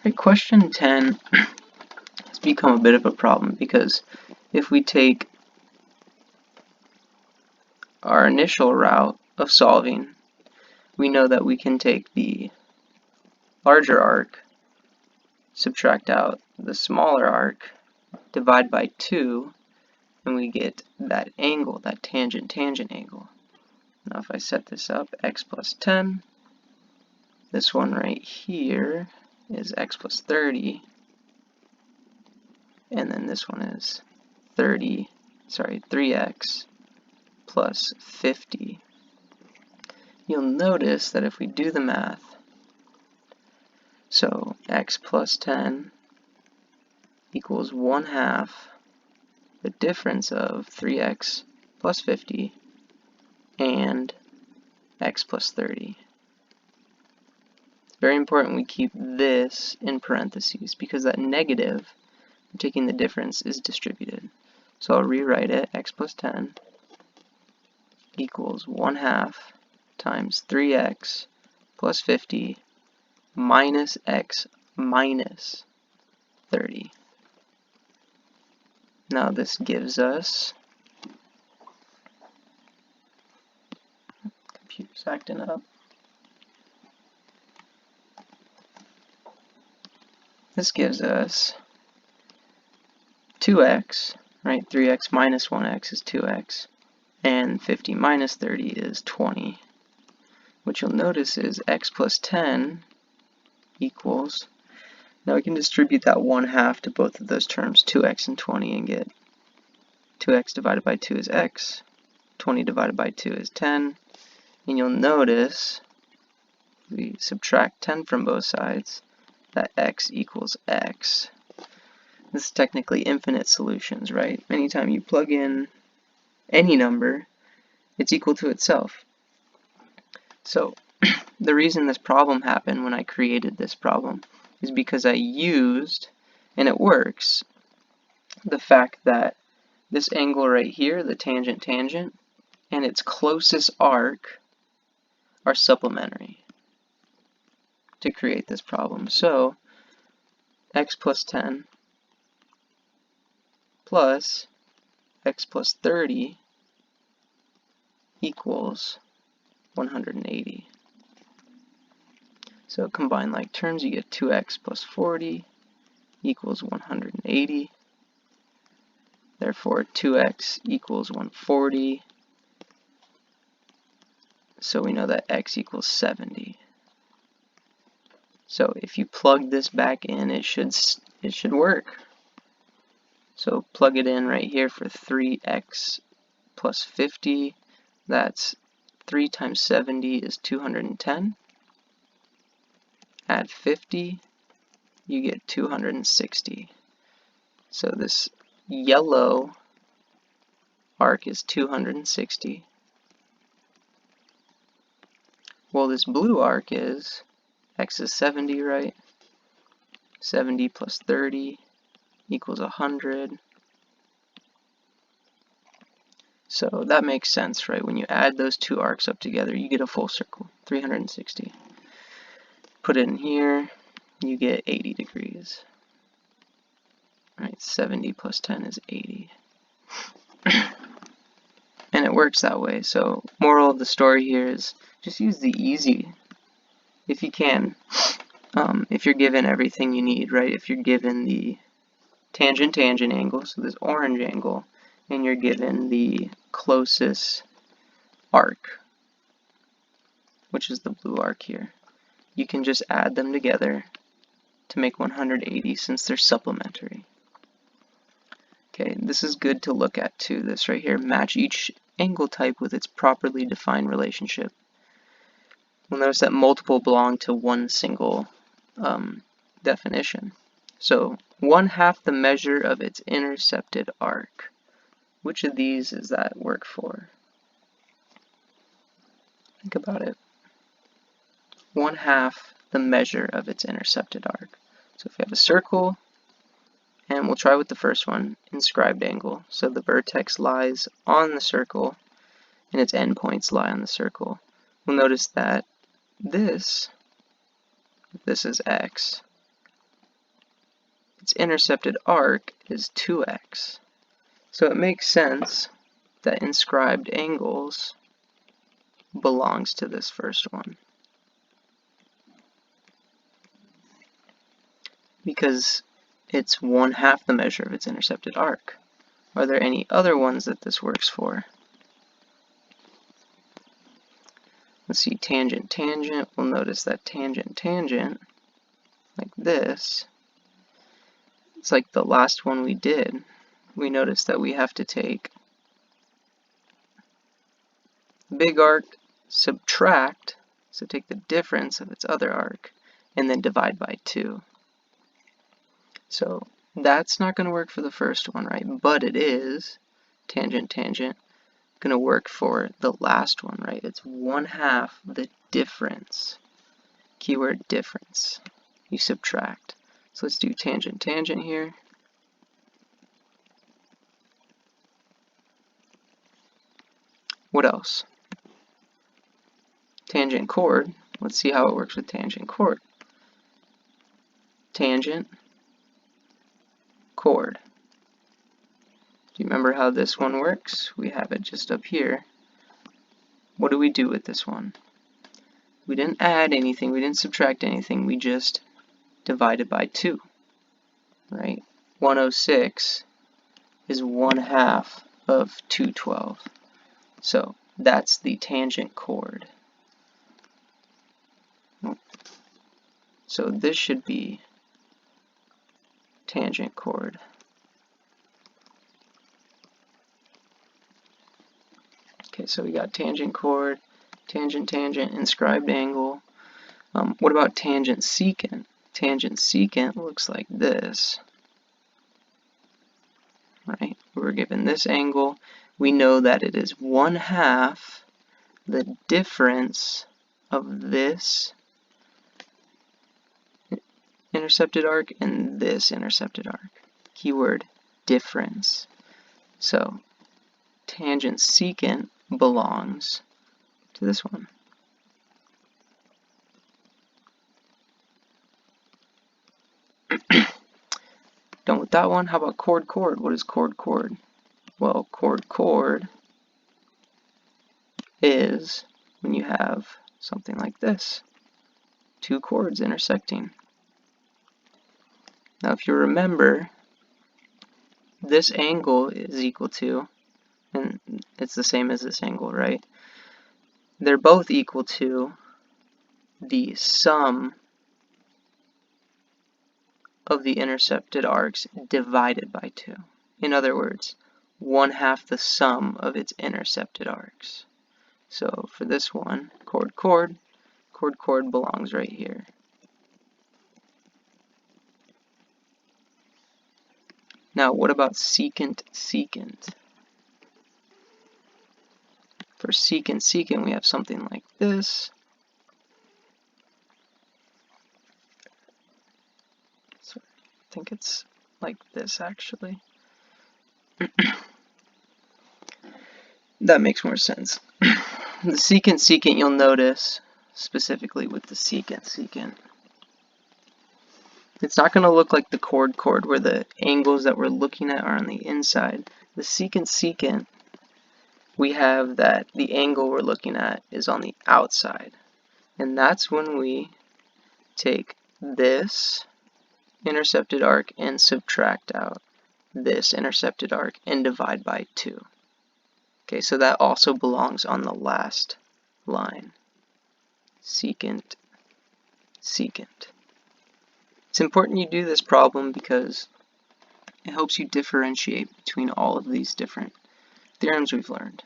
Right, question 10 has become a bit of a problem because if we take our initial route of solving, we know that we can take the larger arc, subtract out the smaller arc, divide by 2, and we get that angle, that tangent-tangent angle. Now if I set this up, x plus 10, this one right here is x plus 30, and then this one is 3x plus 50. You'll notice that if we do the math, so x plus 10 equals 1/2 the difference of 3x plus 50 and x plus 30. It's very important we keep this in parentheses because that negative, taking the difference, is distributed. So I'll rewrite it, x plus 10 equals 1/2 times 3x plus 50 minus x minus 30. Now this gives us, computer's acting up. This gives us 2x, right? 3x minus 1x is 2x, and 50 minus 30 is 20. What you'll notice is x plus 10 equals, now we can distribute that 1/2 to both of those terms, 2x and 20, and get 2x divided by 2 is x, 20 divided by 2 is 10, and you'll notice we subtract 10 from both sides, that x equals x. This is technically infinite solutions, right? Anytime you plug in any number, it's equal to itself. So the reason this problem happened when I created this problem is because I used, and it works, the fact that this angle right here, the tangent-tangent, and its closest arc are supplementary to create this problem. So x plus 10 plus x plus 30 equals 180. So combine like terms, you get 2x plus 40 equals 180. Therefore 2x equals 140. So we know that x equals 70. So if you plug this back in, it should work. So plug it in right here for 3x plus 50. That's 3 times 70 is 210. Add 50, you get 260. So this yellow arc is 260. Well, this blue arc is, x is 70, right? 70 plus 30 equals 100. So that makes sense, right? When you add those two arcs up together, you get a full circle, 360. Put it in here, you get 80 degrees. Right, 70 plus 10 is 80. And it works that way. So moral of the story here is just use the easy, if you can. If you're given everything you need, right? If you're given the tangent-tangent angle, so this orange angle, and you're given the closest arc, which is the blue arc here, you can just add them together to make 180 since they're supplementary. Okay, this is good to look at too, this right here, match each angle type with its properly defined relationship. We'll notice that multiple belong to one single definition. So 1/2 the measure of its intercepted arc. Which of these does that work for? Think about it. 1/2 the measure of its intercepted arc. So if we have a circle, and we'll try with the first one, inscribed angle. So the vertex lies on the circle, and its endpoints lie on the circle. We'll notice that this is x, its intercepted arc is 2x. So it makes sense that inscribed angles belongs to this first one, because it's 1/2 the measure of its intercepted arc. Are there any other ones that this works for? Let's see, tangent, tangent. We'll notice that tangent, tangent, like this, it's like the last one we did. We notice that we have to take the big arc, subtract, so take the difference of its other arc, and then divide by 2. So that's not going to work for the first one, right? But it is, tangent, tangent, going to work for the last one, right? It's 1/2 the difference. Keyword difference. You subtract. So let's do tangent, tangent here. What else? Tangent chord. Let's see how it works with tangent chord. Tangent, chord. Do you remember how this one works? We have it just up here. What do we do with this one? We didn't add anything, we didn't subtract anything, we just divided by 2, right? 106 is 1/2 of 212. So that's the tangent chord. So this should be tangent chord. Okay, so we got tangent chord, tangent, tangent, inscribed angle. What about tangent secant? Tangent secant looks like this, right? We're given this angle. We know that it is 1/2 the difference of this intercepted arc and this intercepted arc. Keyword difference. So tangent secant belongs to this one. Done with that one. How about chord, chord? What is chord, chord? Well, chord, chord is when you have something like this. 2 chords intersecting. Now if you remember, this angle is equal to, and it's the same as this angle, right? They're both equal to the sum of the intercepted arcs divided by 2. In other words, 1/2 the sum of its intercepted arcs. So for this one, chord, chord, chord, chord belongs right here. Now what about secant, secant? For secant, secant, we have something like this. So I think it's like this actually. That makes more sense. The secant, secant, you'll notice, specifically with the secant, secant, it's not going to look like the chord, chord, where the angles that we're looking at are on the inside. The secant, secant, we have that the angle we're looking at is on the outside. And that's when we take this intercepted arc and subtract out this intercepted arc and divide by 2. Okay, so that also belongs on the last line. Secant, secant. It's important you do this problem because it helps you differentiate between all of these different theorems we've learned.